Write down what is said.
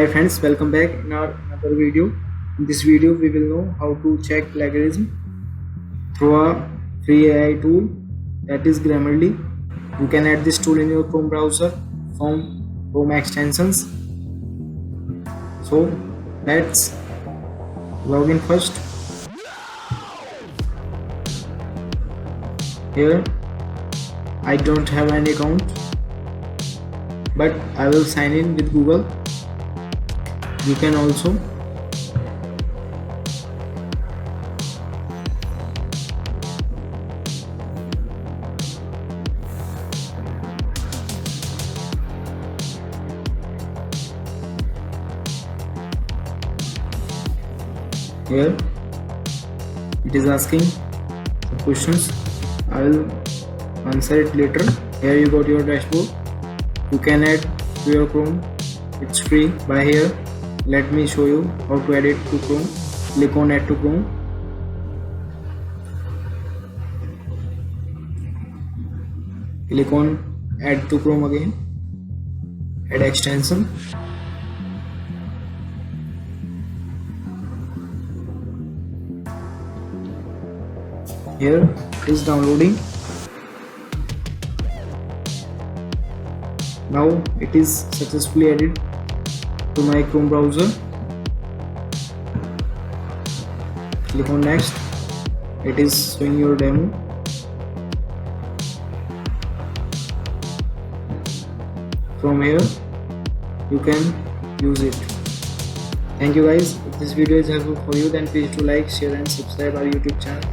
Hi friends, welcome back in our another video. In this video we will know how to check plagiarism through a free AI tool, that is Grammarly. You can add this tool in your Chrome browser from Chrome extensions. So let's log in first. Here I don't have any account, but I will sign in with Google. You can also here it is asking some questions. I will answer it later. Here you got your dashboard. You can add to your Chrome. It's free by here. Let me show you how to add it to Chrome. Click on add to Chrome. Click on add to Chrome again. Add extension. Here it is downloading. Now it is successfully added to my Chrome browser. Click on next. It is showing your demo. From here you can use it. Thank you guys. If this video is helpful for you, then please do like, share and subscribe our YouTube channel.